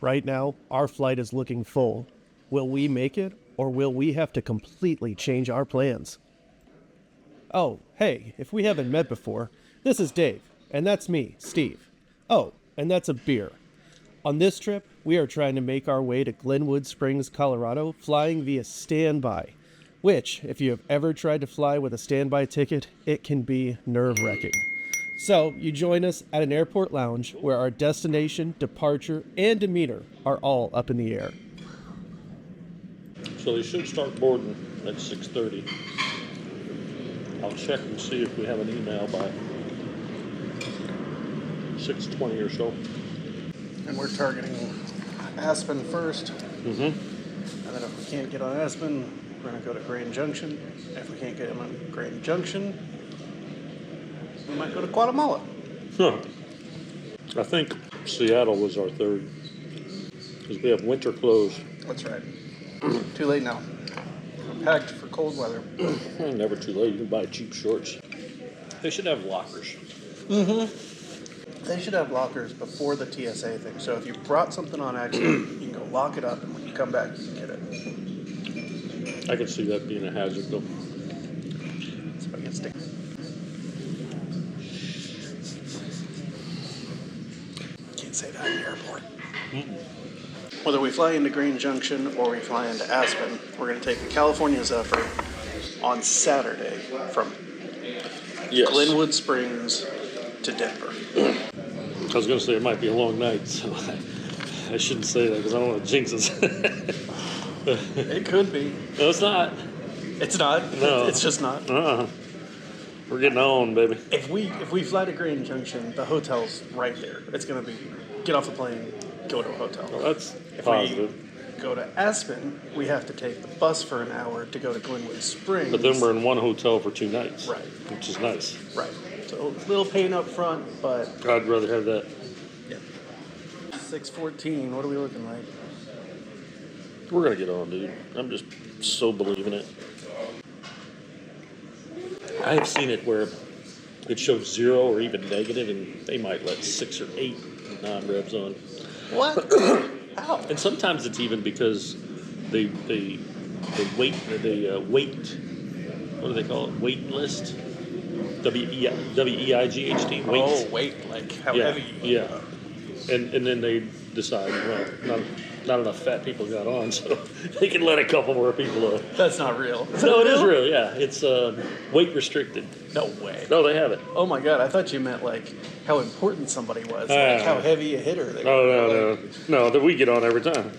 Right now, our flight is looking full. Will we make it, or will we have to completely change our plans? Oh, hey, if we haven't met before, this is Dave, and that's me, Steve. Oh, and that's a beer. On this trip, we are trying to make our way to Glenwood Springs, Colorado, flying via standby, which, if you have ever tried to fly with a standby ticket, it can be nerve-wracking. So, you join us at an airport lounge where our destination, departure, and demeanor are all up in the air. So they should start boarding at 6:30. I'll check and see if we have an email by 6:20 or so. And we're targeting Aspen first. Mm-hmm. And then if we can't get on Aspen, we're going to go to Grand Junction. If we can't get on Grand Junction, we might go to Guatemala. Huh. I think Seattle was our third. Because we have winter clothes. That's right. Too late now. We're packed for cold weather. Never too late. You can buy cheap shorts. They should have lockers. Mm-hmm. They should have lockers before the TSA thing. So if you brought something on accident, you can go lock it up, and when you come back, you can get it. I could see that being a hazard, though. So I get stick. Can't say that in the airport. Mm-mm. Whether we fly into Grand Junction or we fly into Aspen, we're going to take the California Zephyr on Saturday from Glenwood Springs to Denver. I was going to say it might be a long night, so I shouldn't say that because I don't want to jinx us. It could be. No, it's not. It's not. No. It's just not. We're getting on, baby. If we fly to Grand Junction, the hotel's right there. It's going to be get off the plane, go to a hotel. Well, that's if positive. we go to Aspen, we have to take the bus for an hour to go to Glenwood Springs. But then we're in one hotel for 2 nights. Right. Which is nice. Right. So a little pain up front, but I'd rather have that. yeah. 6:14. What are we looking like? We're going to get on, dude. I'm just so believing it. I have seen it where it shows 0 or even negative, and they might let 6 or 8 non-revs on. What? How? And sometimes it's even because they wait, what do they call it? Wait list? W-E-I-G-H-T? Wait. Oh, wait, like how heavy? Yeah. And then they decide, well, not enough fat people got on, so they can let a couple more people on. That's not real. No, it is real, yeah. It's weight restricted. No way. No, they have it. Oh my God, I thought you meant like how important somebody was, like how heavy a hitter they were. No, that we get on every time.